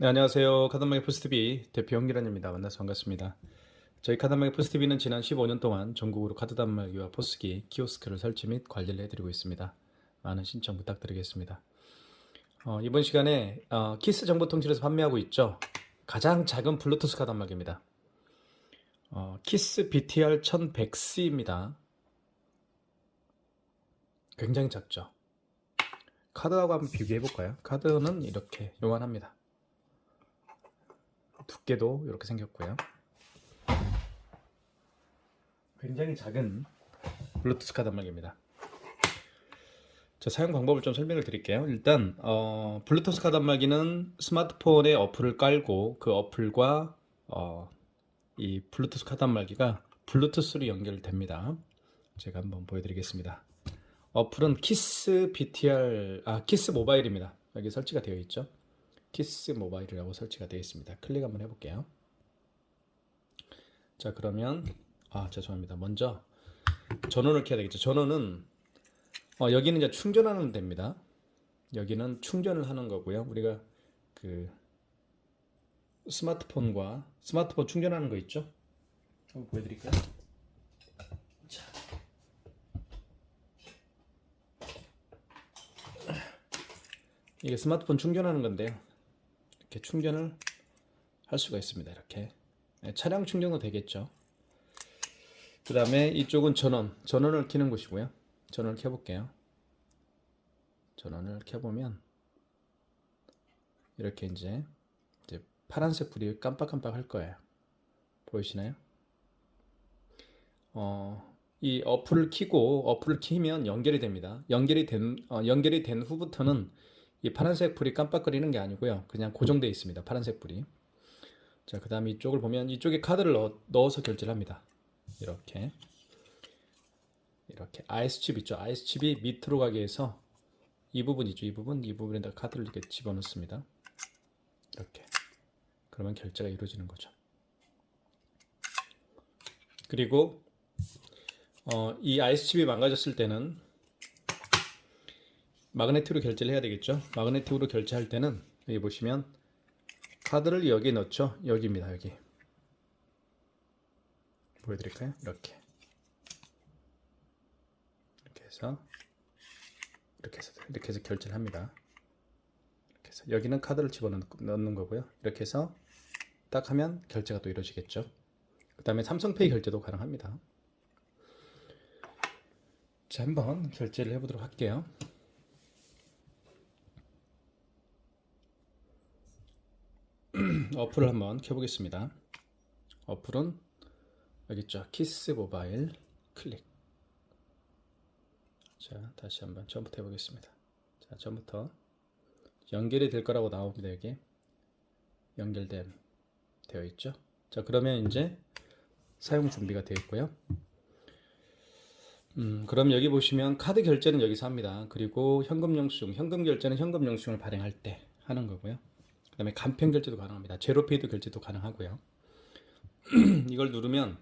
네, 안녕하세요. 카드마켓 포스트비 대표 홍기란입니다. 만나서 반갑습니다. 저희 카드마켓 포스트비는 지난 15년 동안 전국으로 카드 단말기와 포스기, 키오스크를 설치 및 관리를 해드리고 있습니다. 많은 신청 부탁드리겠습니다. 이번 시간에 키스 정보통신에서 판매하고 있죠. 가장 작은 블루투스 카드 단말기입니다. 키스 BTR 1100C입니다. 굉장히 작죠. 카드하고 한번 비교해 볼까요? 카드는 이렇게 요만합니다. 두께도 이렇게 생겼고요. 굉장히 작은 블루투스 카드 단말기입니다. 자, 사용 방법을 좀 설명을 드릴게요. 일단 블루투스 카드 단말기는 스마트폰에 어플을 깔고 그 어플과 이 블루투스 카드 단말기가 블루투스로 연결됩니다. 제가 한번 보여드리겠습니다. 어플은 키스 BTR 키스 모바일입니다. 여기 설치가 되어 있죠. 키스 모바일이라고 설치가 되어 있습니다. 클릭 한번 해볼게요. 자, 그러면 죄송합니다. 먼저 전원을 켜야 되겠죠. 전원은 여기는 이제 충전하는 데입니다. 여기는 충전을 하는 거고요. 우리가 그 스마트폰 충전하는 거 있죠? 한번 보여드릴까요? 자. 이게 스마트폰 충전하는 건데요. 이렇게 충전을 할 수가 있습니다. 이렇게 차량 충전도 되겠죠. 그 다음에 이쪽은 전원을 켜는 곳이고요. 전원을 켜볼게요. 전원을 켜보면 이렇게 이제 파란색 불이 깜빡깜빡 할 거예요. 보이시나요? 이 어플을 키면 연결이 됩니다. 연결이 된 후부터는 이 파란색 불이 깜빡거리는 게 아니고요. 그냥 고정되어 있습니다. 파란색 불이. 자, 그 다음에 이쪽을 보면 이쪽에 카드를 넣어서 결제를 합니다. 이렇게 IS칩 있죠. IS칩이 밑으로 가게 해서 이 부분 있죠. 이 부분에다 카드를 이렇게 집어넣습니다. 이렇게. 그러면 결제가 이루어지는 거죠. 그리고 이 IS칩이 망가졌을 때는 마그네틱으로 결제를 해야 되겠죠. 마그네틱으로 결제할 때는 여기 보시면 카드를 여기에 넣죠. 여기입니다. 여기. 보여드릴까요? 이렇게 해서 결제를 합니다. 이렇게 해서 여기는 카드를 집어넣는 거고요. 이렇게 해서 딱 하면 결제가 또 이루어지겠죠. 그 다음에 삼성페이 결제도 가능합니다. 자, 한번 결제를 해보도록 할게요. 어플을 한번 켜보겠습니다. 어플은 여기 있죠. 키스 모바일 클릭. 자, 다시 한번 처음부터 해보겠습니다. 자, 처음부터 연결이 될 거라고 나옵니다. 여기 되어 있죠. 자, 그러면 이제 사용 준비가 되어 있고요. 그럼 여기 보시면 카드 결제는 여기서 합니다. 그리고 현금 결제는 현금 영수증을 발행할 때 하는 거고요. 그 다음에 간편 결제도 가능합니다. 제로페이도 결제도 가능하고요. 이걸 누르면,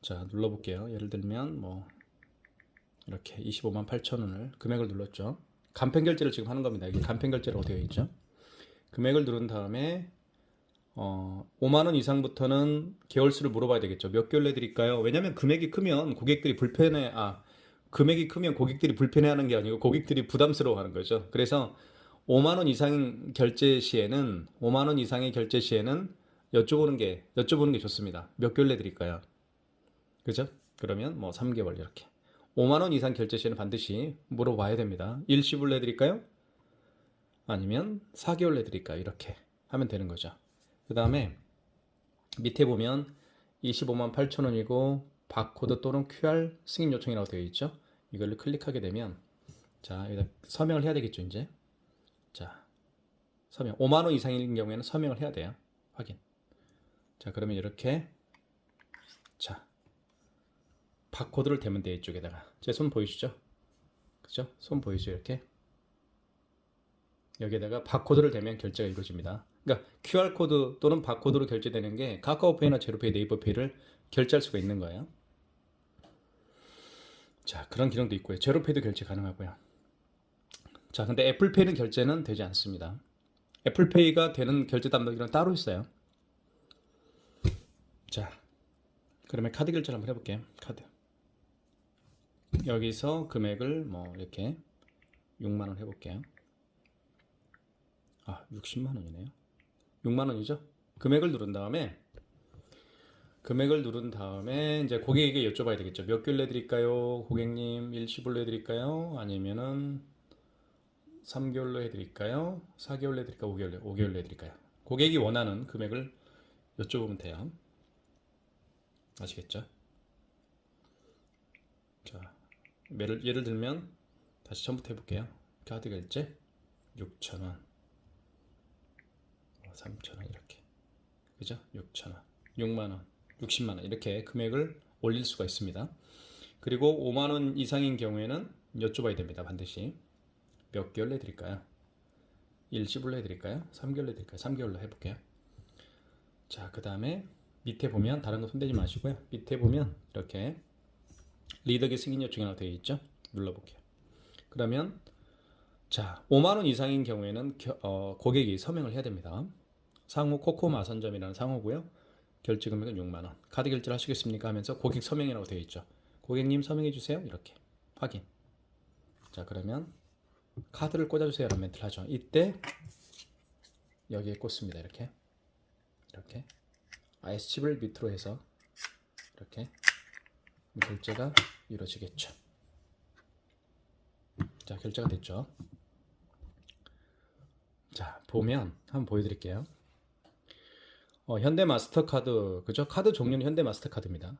자, 눌러볼게요. 예를 들면 이렇게 25만 8천 원을 금액을 눌렀죠. 간편 결제를 지금 하는 겁니다. 이게 간편 결제라고 되어 있죠. 금액을 누른 다음에 5만 원 이상부터는 개월수를 물어봐야 되겠죠. 몇 개월 내드릴까요? 왜냐하면 금액이 크면 고객들이 불편해하는 게 아니고 고객들이 부담스러워하는 거죠. 그래서 5만 원 이상의 결제 시에는 여쭤보는 게 좋습니다. 몇 개월 내드릴까요? 그죠? 그러면 3개월 이렇게. 5만 원 이상 결제 시에는 반드시 물어봐야 됩니다. 일시불 내드릴까요? 아니면 4개월 내드릴까요? 이렇게 하면 되는 거죠. 그 다음에 밑에 보면 25만 8천 원이고 바코드 또는 QR 승인 요청이라고 되어 있죠. 이걸 클릭하게 되면, 자, 여기다 서명을 해야 되겠죠. 이제 자, 서명 5만 원 이상인 경우에는 서명을 해야 돼요. 확인. 자, 그러면 이렇게, 자, 바코드를 대면 돼요. 이쪽에다가 제 손 보이시죠? 그죠? 손 보이죠? 이렇게 여기에다가 바코드를 대면 결제가 이루어집니다. 그러니까 QR코드 또는 바코드로 결제되는 게 카카오페이나 제로페이, 네이버페이를 결제할 수가 있는 거예요. 자, 그런 기능도 있고요. 제로페이도 결제 가능하고요. 자, 근데 애플페이는 결제는 되지 않습니다. 애플페이가 되는 결제 담당자는 따로 있어요. 자, 그러면 카드 결제를 한번 해볼게요. 카드. 여기서 금액을 뭐 이렇게 6만 원 해볼게요. 아, 60만 원이네요. 6만 원이죠? 금액을 누른 다음에 이제 고객에게 여쭤봐야 되겠죠. 몇 개월 내드릴까요? 고객님 일시불로 해드릴까요? 아니면은 3개월로 해드릴까요? 4개월 내드릴까요? 5개월 내드릴까요? 고객이 원하는 금액을 여쭤보면 돼요. 아시겠죠? 자, 예를 들면 다시 처음부터 해볼게요. 카드 결제 6,000원, 3,000원 이렇게, 그죠? 6,000원, 6만 원, 60만 원 이렇게 금액을 올릴 수가 있습니다. 그리고 5만 원 이상인 경우에는 여쭤봐야 됩니다. 반드시 몇 개월 내드릴까요? 일시불로 해드릴까요? 3개월 내드릴까요? 3개월로 해볼게요. 자, 그 다음에 밑에 보면 다른 거 손대지 마시고요. 밑에 보면 이렇게 리더기 승인 요청이라고 되어 있죠? 눌러볼게요. 그러면 자, 5만 원 이상인 경우에는 고객이 서명을 해야 됩니다. 상호 코코마선점이라는 상호고요. 결제 금액은 6만 원. 카드 결제를 하시겠습니까? 하면서 고객 서명이라고 되어 있죠. 고객님 서명해 주세요. 이렇게 확인. 자, 그러면 카드를 꽂아주세요 라는 멘트를 하죠. 이때 여기에 꽂습니다. 이렇게 IS칩을 밑으로 해서 이렇게 결제가 이루어지겠죠. 자, 결제가 됐죠. 자, 보면 한번 보여드릴게요. 현대 마스터카드, 그죠? 카드 종류는 현대 마스터카드입니다.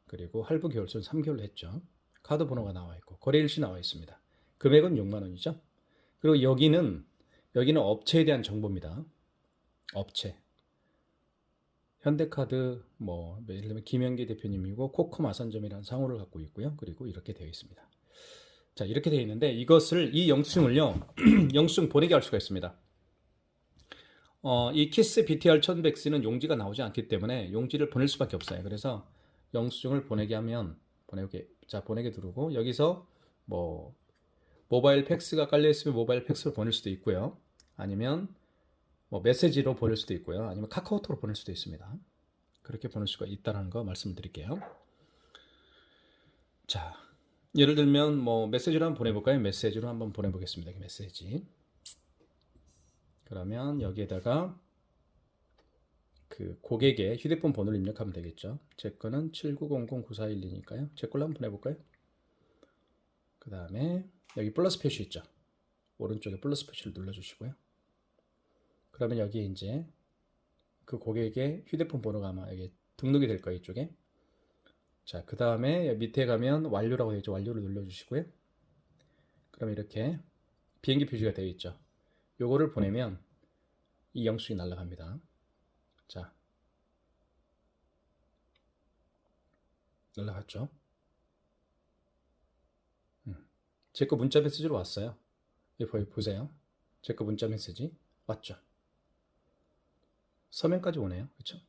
그리고 할부 계월수는 3개월로 했죠. 카드 번호가 나와 있고 거래일시 나와 있습니다. 금액은 6만 원이죠. 그리고 여기는 업체에 대한 정보입니다. 업체. 현대카드 뭐 예를 들면 김현기 대표님이고 코코마선점이라는 상호를 갖고 있고요. 그리고 이렇게 되어 있습니다. 자, 이렇게 되어 있는데 이 영수증을요. 영수증 보내게 할 수가 있습니다. 이 키스 BTR 1100C는 용지가 나오지 않기 때문에 용지를 보낼 수밖에 없어요. 그래서 영수증을 보내게 하면 보내게 누르고 여기서 뭐 모바일 팩스가 깔려 있으면 모바일 팩스로 보낼 수도 있고요. 아니면 뭐 메시지로 보낼 수도 있고요. 아니면 카카오톡으로 보낼 수도 있습니다. 그렇게 보낼 수가 있다는 거 말씀을 드릴게요. 자, 예를 들면 뭐 메시지로 한번 보내볼까요? 메시지로 한번 보내보겠습니다. 메시지. 그러면 여기에다가 그 고객의 휴대폰 번호를 입력하면 되겠죠. 제 거는 79009412니까요. 제 걸로 한번 보내볼까요? 그 다음에 여기 플러스 표시 있죠. 오른쪽에 플러스 표시를 눌러주시고요. 그러면 여기 이제 그 고객의 휴대폰 번호가 아마 여기 등록이 될 거예요. 이쪽에. 자, 그 다음에 밑에 가면 완료라고 되어 있죠. 완료를 눌러주시고요. 그럼 이렇게 비행기 표시가 되어 있죠. 요거를 보내면 이 영수증이 날아갑니다. 자, 날아갔죠. 제 거 문자 메시지로 왔어요. 여기 보세요. 제 거 문자 메시지 왔죠. 서명까지 오네요. 그렇죠?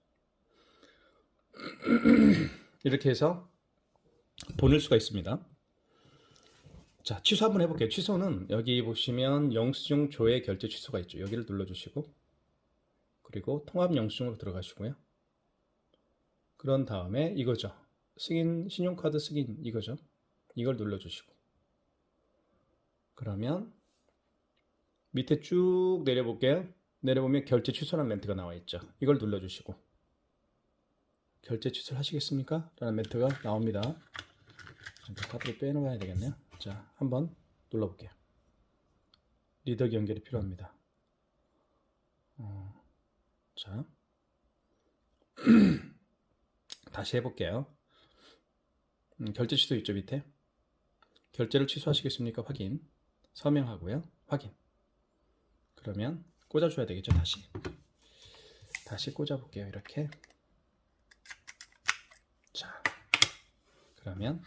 이렇게 해서 보낼 수가 있습니다. 자, 취소 한번 해볼게요. 취소는 여기 보시면 영수증 조회 결제 취소가 있죠. 여기를 눌러주시고 그리고 통합 영수증으로 들어가시고요. 그런 다음에 이거죠. 승인, 신용카드 승인 이거죠. 이걸 눌러주시고 그러면 밑에 쭉 내려볼게요. 내려보면 결제 취소라는 멘트가 나와 있죠. 이걸 눌러주시고 결제 취소를 하시겠습니까? 라는 멘트가 나옵니다. 카드를 빼놓아야 되겠네요. 자, 한번 눌러볼게요. 리더기 연결이 필요합니다. 자, 다시 해볼게요. 결제 취소 있죠, 밑에. 결제를 취소하시겠습니까? 확인. 서명하고요. 확인. 그러면 꽂아줘야 되겠죠, 다시 꽂아볼게요, 이렇게. 자, 그러면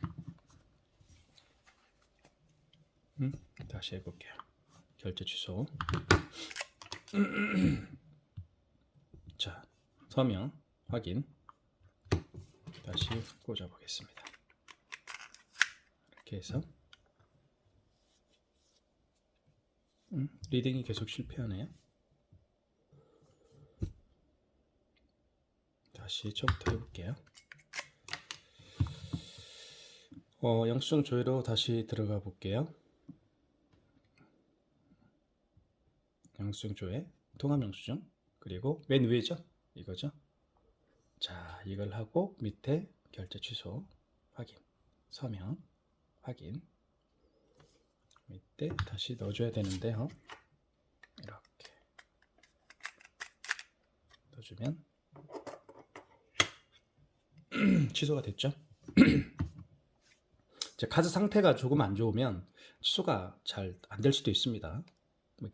다시 해볼게요. 결제 취소. 자, 서명 확인. 다시 꽂아보겠습니다. 이렇게 해서 리딩이 계속 실패하네요. 다시 처음부터 해볼게요. 영수증 조회로 다시 들어가 볼게요. 영수증 조회, 통합 영수증, 그리고 맨 위에죠? 이거죠? 자, 이걸 하고 밑에 결제 취소, 확인, 서명, 확인. 밑에 다시 넣어줘야 되는데요. 이렇게 넣어주면 취소가 됐죠? 카드 상태가 조금 안 좋으면 취소가 잘 안 될 수도 있습니다.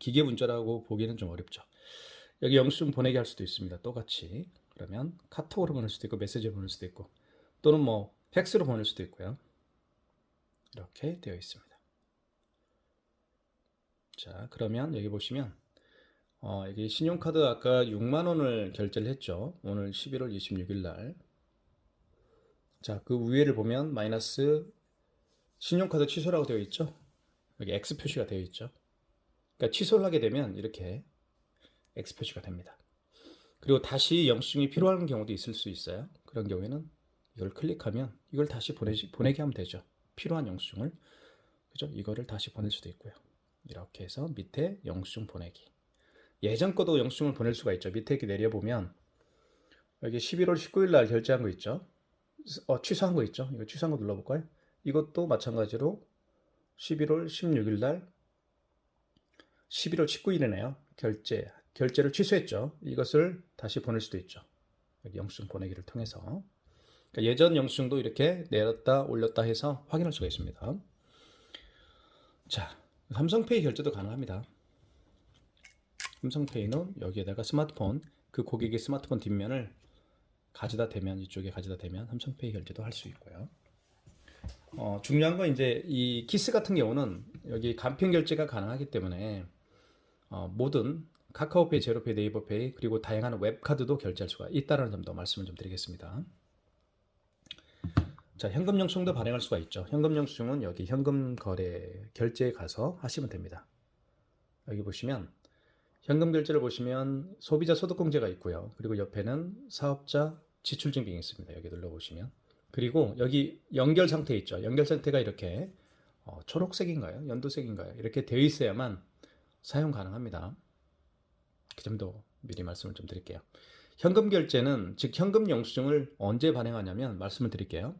기계 문자라고 보기는 좀 어렵죠. 여기 영수증 보내기 할 수도 있습니다. 똑같이. 그러면 카톡으로 보낼 수도 있고 메시지로 보낼 수도 있고 또는 뭐 팩스로 보낼 수도 있고요. 이렇게 되어 있습니다. 자, 그러면 여기 보시면 여기 신용카드 아까 6만 원을 결제를 했죠. 오늘 11월 26일 날. 자, 그 위에를 보면 마이너스 신용카드 취소라고 되어 있죠. 여기 X 표시가 되어 있죠. 그러니까 취소를 하게 되면 이렇게 X 표시가 됩니다. 그리고 다시 영수증이 필요한 경우도 있을 수 있어요. 그런 경우에는 이걸 클릭하면 이걸 다시 보내게 하면 되죠. 필요한 영수증을. 그죠? 이거를 다시 보낼 수도 있고요. 이렇게 해서 밑에 영수증 보내기. 예전 거도 영수증을 보낼 수가 있죠. 밑에 이렇게 내려보면 여기 11월 19일 날 결제한 거 있죠. 취소한 거 있죠. 이거 취소한 거 눌러볼까요? 이것도 마찬가지로 11월 16일 날 11월 19일이네요. 결제를 취소했죠. 이것을 다시 보낼 수도 있죠. 여기 영수증 보내기를 통해서. 그러니까 예전 영수증도 이렇게 내렸다 올렸다 해서 확인할 수가 있습니다. 자, 삼성페이 결제도 가능합니다. 삼성페이는 여기에다가 스마트폰, 그 고객의 스마트폰 뒷면을 가져다 대면, 이쪽에 가져다 대면 삼성페이 결제도 할 수 있고요. 중요한 건 이제 이 키스 같은 경우는 여기 간편 결제가 가능하기 때문에 모든 카카오페이, 제로페이, 네이버페이 그리고 다양한 웹카드도 결제할 수가 있다는 점도 말씀을 좀 드리겠습니다. 자, 현금 영수증도 발행할 수가 있죠. 현금 영수증은 여기 현금 거래 결제에 가서 하시면 됩니다. 여기 보시면 현금 결제를 보시면 소비자 소득공제가 있고요. 그리고 옆에는 사업자 지출증빙이 있습니다. 여기 눌러보시면. 그리고 여기 연결 상태 있죠. 연결 상태가 이렇게 초록색인가요? 연두색인가요? 이렇게 되어 있어야만 사용 가능합니다. 그 점도 미리 말씀을 좀 드릴게요. 현금 결제는 즉 현금 영수증을 언제 발행하냐면 말씀을 드릴게요.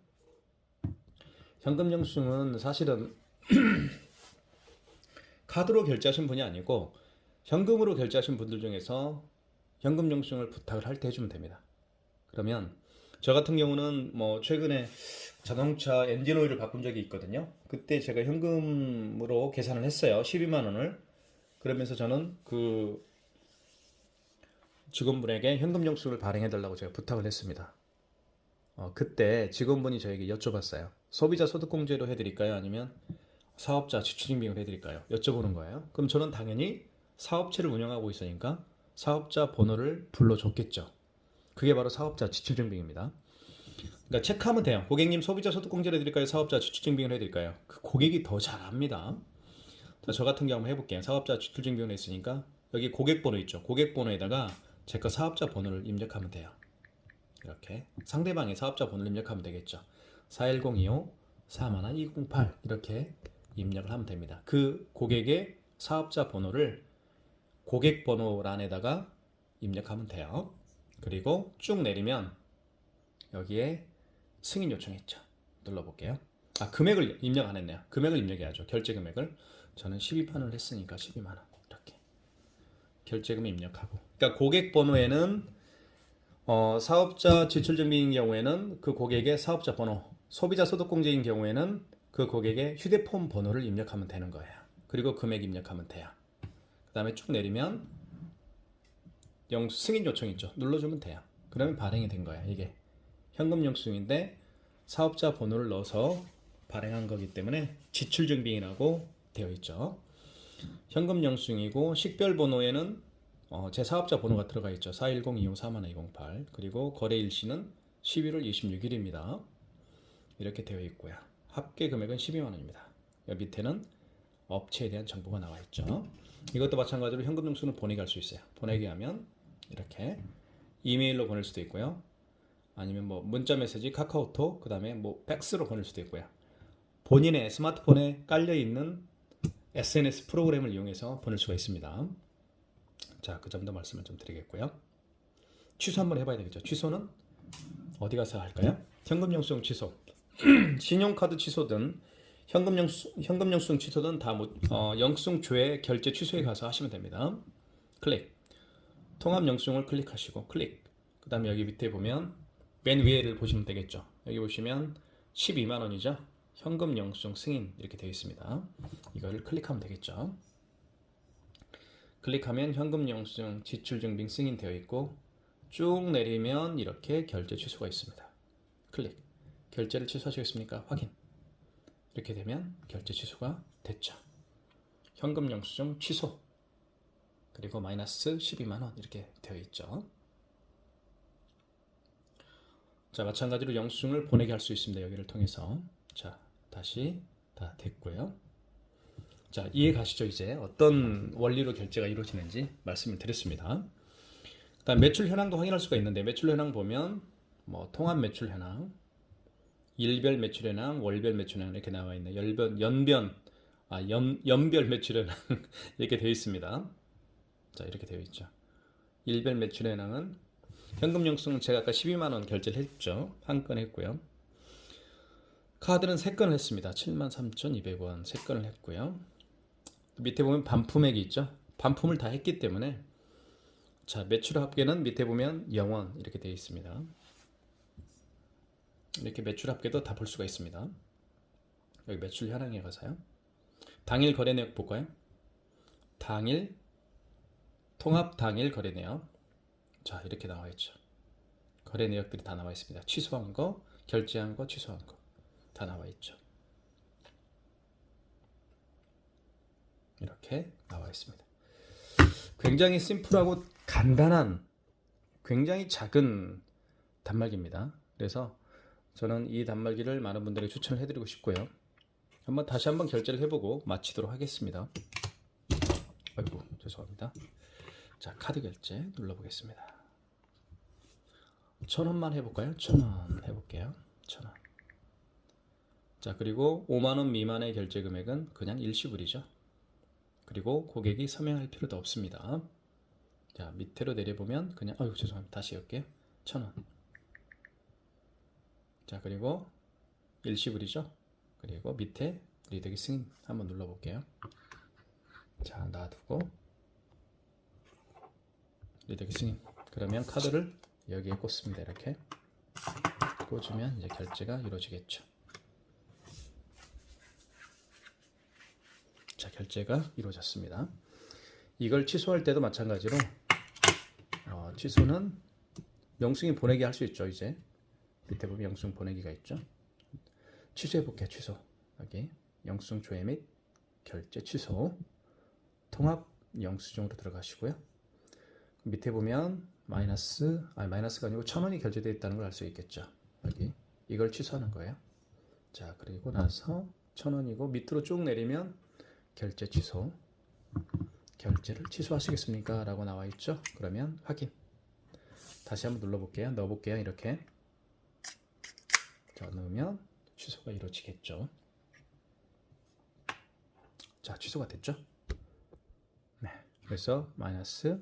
현금 영수증은 사실은 카드로 결제하신 분이 아니고 현금으로 결제하신 분들 중에서 현금 영수증을 부탁을 할 때 해주면 됩니다. 그러면 저 같은 경우는 뭐 최근에 자동차 엔진 오일을 바꾼 적이 있거든요. 그때 제가 현금으로 계산을 했어요. 12만 원을. 그러면서 저는 그 직원분에게 현금 영수증을 발행해 달라고 제가 부탁을 했습니다. 그때 직원분이 저에게 여쭤봤어요. 소비자 소득공제로 해드릴까요? 아니면 사업자 지출증빙을 해드릴까요? 여쭤보는 거예요. 그럼 저는 당연히 사업체를 운영하고 있으니까 사업자 번호를 불러줬겠죠. 그게 바로 사업자 지출증빙입니다. 그러니까 체크하면 돼요. 고객님 소비자 소득공제를 해드릴까요? 사업자 지출증빙을 해드릴까요? 그 고객이 더 잘 압니다. 저 같은 경우 한번 해볼게요. 사업자 지출증빙을 했으니까 여기 고객번호 있죠. 고객번호에다가 제 거 사업자 번호를 입력하면 돼요. 이렇게 상대방의 사업자 번호를 입력하면 되겠죠. 41025-41208 이렇게 입력을 하면 됩니다. 그 고객의 사업자 번호를 고객번호란에다가 입력하면 돼요. 그리고 쭉 내리면 여기에 승인 요청했죠. 눌러볼게요. 금액을 입력 안 했네요. 금액을 입력해야죠. 결제 금액을. 저는 12만원을 했으니까 12만원 이렇게 결제금 입력하고. 그러니까 고객 번호에는 사업자 지출증빙인 경우에는 그 고객의 사업자 번호, 소비자 소득공제인 경우에는 그 고객의 휴대폰 번호를 입력하면 되는 거예요. 그리고 금액 입력하면 돼요. 그 다음에 쭉 내리면 승인 요청 있죠. 눌러주면 돼요. 그러면 발행이 된 거예요. 이게 현금 영수증인데 사업자 번호를 넣어서 발행한 거기 때문에 지출증빙이라고 되어 있죠. 현금 영수증이고 식별 번호에는 제 사업자 번호가 들어가 있죠. 410-25-41208 그리고 거래 일시는 11월 26일입니다. 이렇게 되어 있고요. 합계 금액은 12만 원입니다. 여기 밑에는 업체에 대한 정보가 나와 있죠. 이것도 마찬가지로 현금 영수증을 보내게 할 수 있어요. 보내게 하면 이렇게 이메일로 보낼 수도 있고요. 아니면 뭐 문자 메시지, 카카오톡, 그다음에 뭐 팩스로 보낼 수도 있고요. 본인의 스마트폰에 깔려 있는 SNS 프로그램을 이용해서 보낼 수가 있습니다. 자, 그 점도 말씀을 좀 드리겠고요. 취소 한번 해봐야 되겠죠. 취소는 어디 가서 할까요? 현금 영수증 취소, 신용카드 취소든 현금 영수증 취소든 다 영수증 조회 결제 취소에 가서 하시면 됩니다. 클릭. 통합 영수증을 클릭하시고 클릭. 그다음에 여기 밑에 보면 맨 위에를 보시면 되겠죠. 여기 보시면 12만 원이죠. 현금 영수증 승인 이렇게 되어 있습니다. 이걸 클릭하면 되겠죠. 클릭하면 현금 영수증 지출 증빙 승인 되어 있고 쭉 내리면 이렇게 결제 취소가 있습니다. 클릭. 결제를 취소하시겠습니까? 확인. 이렇게 되면 결제 취소가 됐죠. 현금 영수증 취소. 그리고 마이너스 12만 원 이렇게 되어 있죠. 자, 마찬가지로 영수증을 보내게 할 수 있습니다. 여기를 통해서. 자, 다시 다 됐고요. 자, 이해 가시죠? 이제 어떤 원리로 결제가 이루어지는지 말씀을 드렸습니다. 그다음 매출 현황도 확인할 수가 있는데 매출 현황 보면 뭐 통합 매출 현황, 일별 매출 현황, 월별 매출 현황 이렇게 나와 있네. 연별 매출 현황 이렇게 되어 있습니다. 자, 이렇게 되어 있죠. 일별 매출 현황은 현금 영수증 제가 아까 12만 원 결제를 했죠. 한 건 했고요. 카드는 3건을 했습니다. 73,200원 3건을 했고요. 밑에 보면 반품액이 있죠. 반품을 다 했기 때문에 자, 매출 합계는 밑에 보면 0원 이렇게 되어 있습니다. 이렇게 매출 합계도 다 볼 수가 있습니다. 여기 매출 현황에 가서요. 당일 거래 내역 볼까요? 당일 통합 당일 거래 내역. 자, 이렇게 나와 있죠. 거래 내역들이 다 나와 있습니다. 취소한 거, 결제한 거, 취소한 거 다 나와 있죠. 이렇게 나와 있습니다. 굉장히 심플하고 간단한 굉장히 작은 단말기입니다. 그래서 저는 이 단말기를 많은 분들에게 추천을 해드리고 싶고요. 다시 한번 결제를 해보고 마치도록 하겠습니다. 아이고, 죄송합니다. 자, 카드 결제 눌러보겠습니다. 1,000원만 해볼까요? 1,000원 해볼게요. 1,000원. 자, 그리고 5만 원 미만의 결제 금액은 그냥 일시불이죠. 그리고 고객이 서명할 필요도 없습니다. 자, 밑으로 내려보면 그냥 아유, 죄송합니다. 다시 할게요. 1,000원. 자, 그리고 일시불이죠. 그리고 밑에 리더기 승인 한번 눌러볼게요. 자, 놔두고 리더기 승인. 그러면 카드를 여기에 꽂습니다. 이렇게 꽂으면 이제 결제가 이루어지겠죠. 자, 결제가 이루어졌습니다. 이걸 취소할 때도 마찬가지로 취소는 영수증 보내기 할 수 있죠. 이제 밑에 보면 영수증 보내기가 있죠. 취소해 볼게요. 취소. 여기 영수증 조회 및 결제 취소. 통합 영수증으로 들어가시고요. 밑에 보면 마이너스가 아니고 1,000원이 결제되어 있다는 걸 알 수 있겠죠. 여기 이걸 취소하는 거예요. 자, 그리고 나서 1,000원이고 밑으로 쭉 내리면 결제 취소. 결제를 취소하시겠습니까? 라고 나와 있죠. 그러면 확인. 다시 한번 눌러볼게요. 넣어볼게요. 이렇게. 자, 넣으면 취소가 이루어지겠죠. 자, 취소가 됐죠. 네. 그래서 마이너스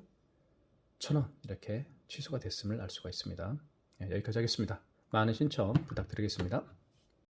1,000원 이렇게 취소가 됐음을 알 수가 있습니다. 네, 여기까지 하겠습니다. 많은 신청 부탁드리겠습니다.